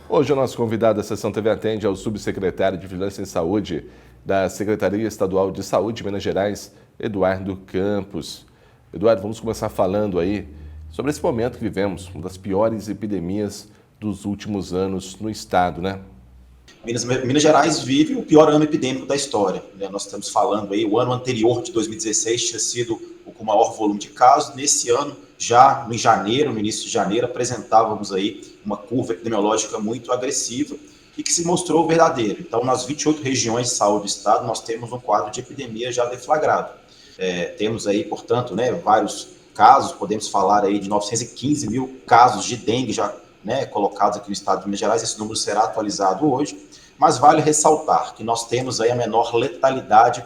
Hoje o nosso convidado da Sessão TV Atende é o subsecretário de Vigilância em Saúde da Secretaria Estadual de Saúde de Minas Gerais, Eduardo Campos. Eduardo, vamos começar falando aí sobre esse momento que vivemos, uma das piores epidemias dos últimos anos no estado, né? Minas Gerais vive o pior ano epidêmico da história, né? Nós estamos falando aí, o ano anterior de 2016 tinha sido o com maior volume de casos. Nesse ano, já em janeiro, no início de janeiro, apresentávamos aí uma curva epidemiológica muito agressiva e que se mostrou verdadeira. Então, nas 28 regiões de saúde do estado, nós temos um quadro de epidemia já deflagrado. Temos aí, portanto, né, vários casos, podemos falar aí de 915 mil casos de dengue já, né, colocados aqui no estado de Minas Gerais. Esse número será atualizado hoje, mas vale ressaltar que nós temos aí a menor letalidade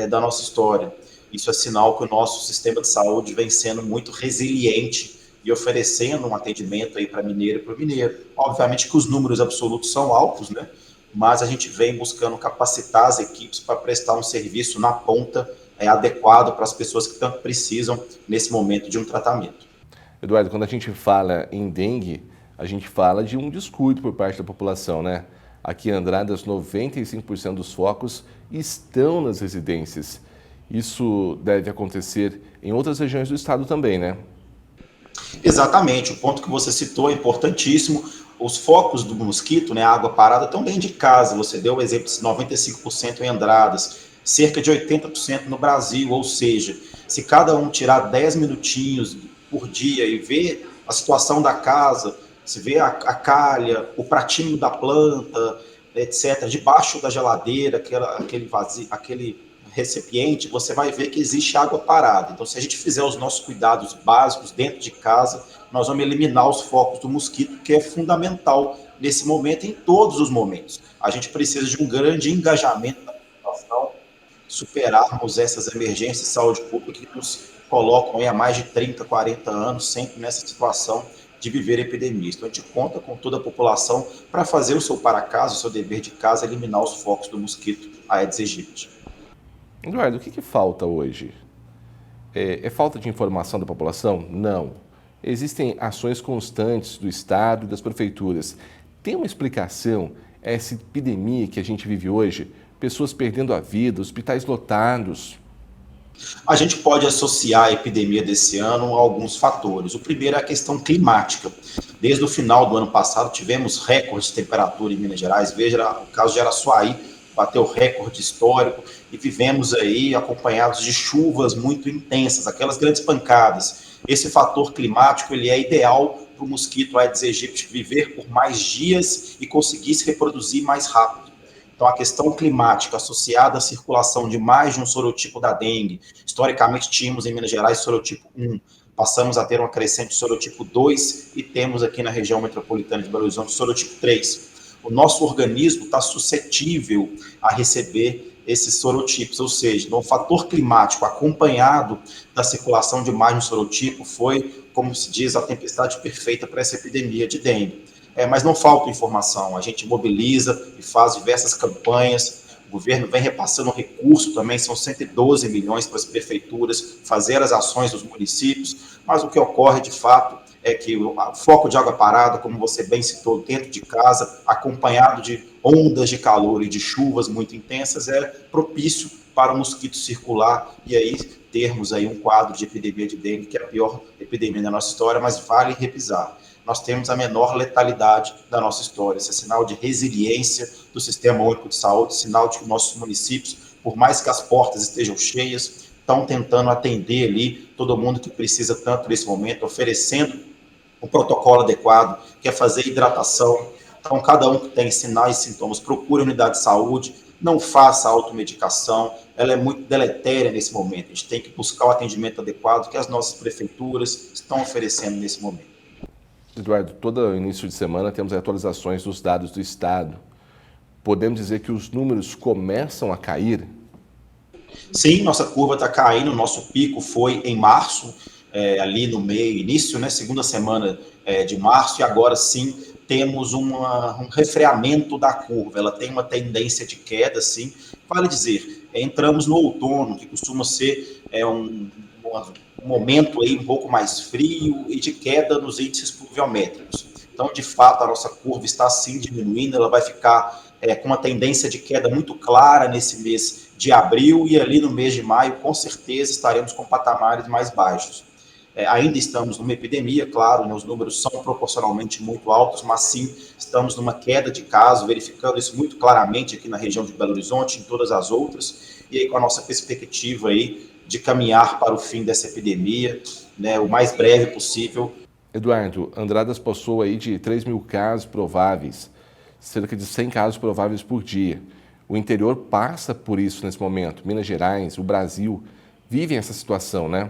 da nossa história. Isso é sinal que o nosso sistema de saúde vem sendo muito resiliente e oferecendo um atendimento aí para mineiro e para o mineiro. Obviamente que os números absolutos são altos, né? Mas a gente vem buscando capacitar as equipes para prestar um serviço na ponta adequado para as pessoas que tanto precisam nesse momento de um tratamento. Eduardo, quando a gente fala em dengue, a gente fala de um descuido por parte da população, né? Aqui em Andradas, 95% dos focos estão nas residências. Isso deve acontecer em outras regiões do estado também, né? Exatamente, o ponto que você citou é importantíssimo. Os focos do mosquito, né, a água parada, estão dentro de casa. Você deu o exemplo de 95% em Andradas, cerca de 80% no Brasil, ou seja, se cada um tirar 10 minutinhos por dia e ver a situação da casa, se vê a calha, o pratinho da planta, etc., debaixo da geladeira, aquele vazio, aquele recipiente, você vai ver que existe água parada. Então, se a gente fizer os nossos cuidados básicos dentro de casa, nós vamos eliminar os focos do mosquito, que é fundamental nesse momento e em todos os momentos. A gente precisa de um grande engajamento da população, superarmos essas emergências de saúde pública que nos colocam aí há mais de 30, 40 anos, sempre nessa situação de viver epidemias. Então, a gente conta com toda a população para fazer o seu para-casa, o seu dever de casa, eliminar os focos do mosquito Aedes aegypti. Eduardo, o que falta hoje? É falta de informação da população? Não. Existem ações constantes do Estado e das prefeituras. Tem uma explicação a essa epidemia que a gente vive hoje? Pessoas perdendo a vida, hospitais lotados. A gente pode associar a epidemia desse ano a alguns fatores. O primeiro é a questão climática. Desde o final do ano passado, tivemos recordes de temperatura em Minas Gerais. Veja o caso de Araçuaí, bateu recorde histórico, e vivemos aí acompanhados de chuvas muito intensas, aquelas grandes pancadas. Esse fator climático ele é ideal para o mosquito Aedes aegypti viver por mais dias e conseguir se reproduzir mais rápido. Então, a questão climática associada à circulação de mais de um sorotipo da dengue, historicamente tínhamos em Minas Gerais sorotipo 1, passamos a ter uma crescente sorotipo 2 e temos aqui na região metropolitana de Belo Horizonte sorotipo 3. O nosso organismo está suscetível a receber esses sorotipos, ou seja, o fator climático acompanhado da circulação de mais de um sorotipo foi, como se diz, a tempestade perfeita para essa epidemia de dengue. Mas não falta informação, a gente mobiliza e faz diversas campanhas, o governo vem repassando recurso também, são 112 milhões para as prefeituras fazer as ações dos municípios, mas o que ocorre de fato é que o foco de água parada, como você bem citou, dentro de casa, acompanhado de ondas de calor e de chuvas muito intensas, é propício para o mosquito circular e aí termos aí um quadro de epidemia de dengue, que é a pior epidemia da nossa história, mas vale revisar. Nós temos a menor letalidade da nossa história. Esse é sinal de resiliência do Sistema Único de Saúde, sinal de que nossos municípios, por mais que as portas estejam cheias, estão tentando atender ali todo mundo que precisa tanto nesse momento, oferecendo um protocolo adequado, que é fazer hidratação. Então, cada um que tem sinais e sintomas, procure a unidade de saúde, não faça automedicação, ela é muito deletéria nesse momento. A gente tem que buscar o atendimento adequado que as nossas prefeituras estão oferecendo nesse momento. Eduardo, todo início de semana temos atualizações dos dados do Estado. Podemos dizer que os números começam a cair? Sim, nossa curva está caindo, nosso pico foi em março, ali no meio, início, né, segunda semana de março, e agora sim temos um refreamento da curva, ela tem uma tendência de queda, sim. Vale dizer, entramos no outono, que costuma ser um momento aí um pouco mais frio e de queda nos índices pluviométricos. Então, de fato, a nossa curva está sim diminuindo, ela vai ficar com uma tendência de queda muito clara nesse mês de abril e ali no mês de maio, com certeza, estaremos com patamares mais baixos. Ainda estamos numa epidemia, claro, né, os números são proporcionalmente muito altos, mas sim, estamos numa queda de casos, verificando isso muito claramente aqui na região de Belo Horizonte, em todas as outras, e aí com a nossa perspectiva aí de caminhar para o fim dessa epidemia, né, o mais breve possível. Eduardo, Andradas passou aí de 3 mil casos prováveis, cerca de 100 casos prováveis por dia. O interior passa por isso nesse momento. Minas Gerais, o Brasil, vivem essa situação, né?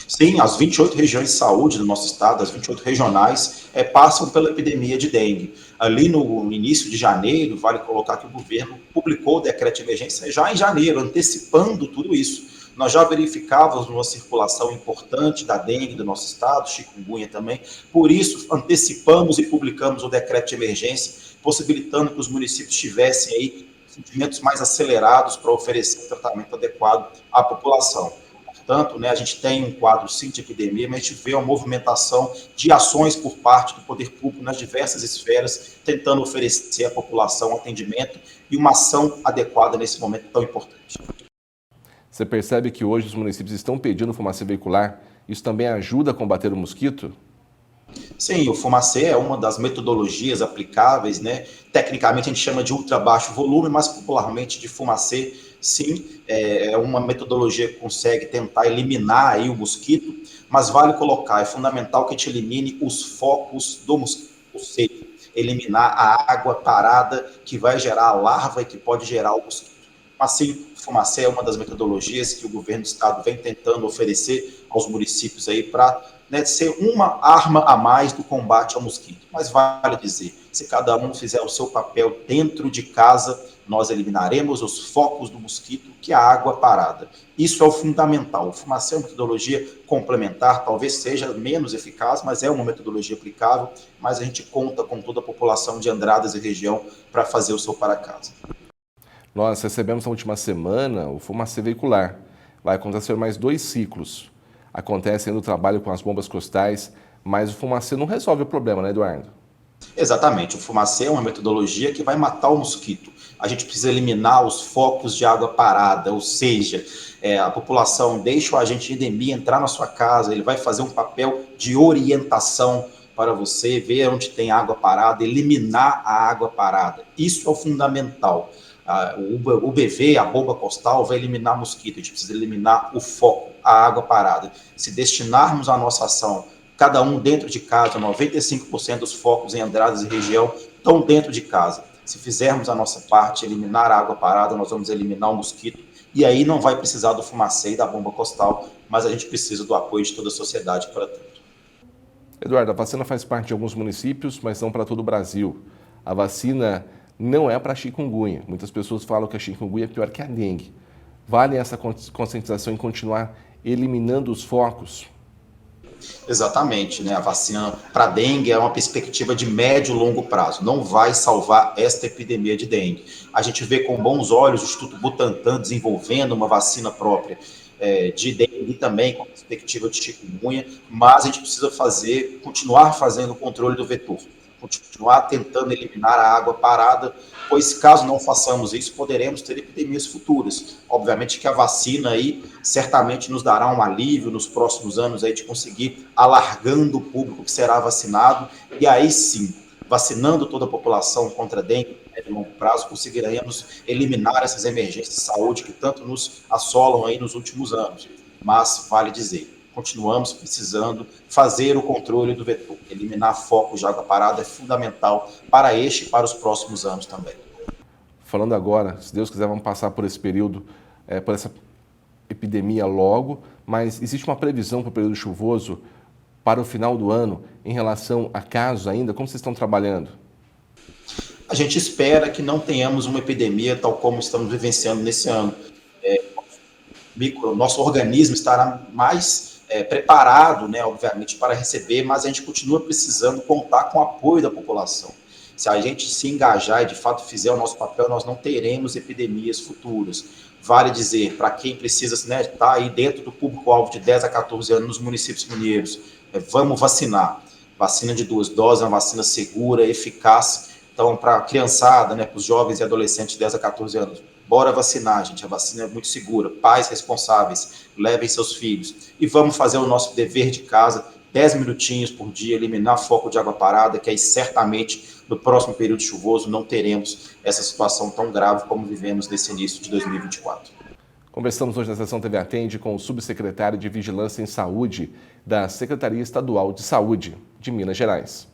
Sim, as 28 regiões de saúde do nosso estado, as 28 regionais, passam pela epidemia de dengue. Ali no início de janeiro, vale colocar que o governo publicou o decreto de emergência já em janeiro, antecipando tudo isso. Nós já verificávamos uma circulação importante da dengue do nosso estado, chikungunya também, por isso antecipamos e publicamos o decreto de emergência, possibilitando que os municípios tivessem aí procedimentos mais acelerados para oferecer um tratamento adequado à população. Portanto, né, a gente tem um quadro sim de epidemia, mas a gente vê uma movimentação de ações por parte do poder público nas diversas esferas, tentando oferecer à população atendimento e uma ação adequada nesse momento tão importante. Você percebe que hoje os municípios estão pedindo fumaça veicular? Isso também ajuda a combater o mosquito? Sim, o fumacê é uma das metodologias aplicáveis, né? Tecnicamente a gente chama de ultra baixo volume, mas popularmente de fumacê, sim, é uma metodologia que consegue tentar eliminar aí o mosquito, mas vale colocar, é fundamental que a gente elimine os focos do mosquito, ou seja, eliminar a água parada que vai gerar a larva e que pode gerar o mosquito. Assim, o fumacê é uma das metodologias que o governo do estado vem tentando oferecer aos municípios aí para, né, ser uma arma a mais do combate ao mosquito. Mas vale dizer, se cada um fizer o seu papel dentro de casa, nós eliminaremos os focos do mosquito, que é a água parada. Isso é o fundamental. O fumacê é uma metodologia complementar, talvez seja menos eficaz, mas é uma metodologia aplicável, mas a gente conta com toda a população de Andradas e região para fazer o seu para-casa. Nós recebemos na última semana o fumacê veicular. Vai acontecer mais 2 ciclos. Acontece ainda o trabalho com as bombas costais, mas o fumacê não resolve o problema, né, Eduardo? Exatamente, o fumacê é uma metodologia que vai matar o mosquito. A gente precisa eliminar os focos de água parada, ou seja, a população deixa o agente de endemia entrar na sua casa, ele vai fazer um papel de orientação para você ver onde tem água parada, eliminar a água parada. Isso é o fundamental. O BV, a bomba costal, vai eliminar mosquito, a gente precisa eliminar o foco, a água parada. Se destinarmos a nossa ação, cada um dentro de casa, 95% dos focos em Andradas e região estão dentro de casa. Se fizermos a nossa parte, eliminar a água parada, nós vamos eliminar o mosquito, e aí não vai precisar do fumacê e da bomba costal, mas a gente precisa do apoio de toda a sociedade para tanto. Eduardo, a vacina faz parte de alguns municípios, mas não para todo o Brasil. A vacina não é para chikungunya. Muitas pessoas falam que a chikungunya é pior que a dengue. Vale essa conscientização em continuar eliminando os focos? Exatamente, né? A vacina para dengue é uma perspectiva de médio e longo prazo, não vai salvar esta epidemia de dengue. A gente vê com bons olhos o Instituto Butantan desenvolvendo uma vacina própria de dengue também, com perspectiva de chikungunya, mas a gente precisa continuar fazendo o controle do vetor, continuar tentando eliminar a água parada, pois caso não façamos isso, poderemos ter epidemias futuras. Obviamente que a vacina aí certamente nos dará um alívio nos próximos anos aí de conseguir alargando o público que será vacinado, e aí sim, vacinando toda a população contra a dengue, em longo prazo, conseguiremos eliminar essas emergências de saúde que tanto nos assolam aí nos últimos anos. Mas, vale dizer, continuamos precisando fazer o controle do vetor. Eliminar focos de água parada é fundamental para este e para os próximos anos também. Falando agora, se Deus quiser, vamos passar por esse período, por essa epidemia logo, mas existe uma previsão para o período chuvoso para o final do ano em relação a casos ainda? Como vocês estão trabalhando? A gente espera que não tenhamos uma epidemia tal como estamos vivenciando nesse ano. Nosso organismo estará mais preparado, né, obviamente, para receber, mas a gente continua precisando contar com o apoio da população. Se a gente se engajar e de fato fizer o nosso papel, nós não teremos epidemias futuras. Vale dizer, para quem precisa, né, tá aí dentro do público-alvo de 10 a 14 anos nos municípios mineiros, vamos vacinar. Vacina de 2 doses, uma vacina segura, eficaz. Então, para a criançada, né, para os jovens e adolescentes de 10 a 14 anos, bora vacinar, gente. A vacina é muito segura. Pais responsáveis, levem seus filhos. E vamos fazer o nosso dever de casa, 10 minutinhos por dia, eliminar foco de água parada, que aí certamente no próximo período chuvoso não teremos essa situação tão grave como vivemos nesse início de 2024. Conversamos hoje na Sessão TV Atende com o subsecretário de Vigilância em Saúde da Secretaria Estadual de Saúde de Minas Gerais.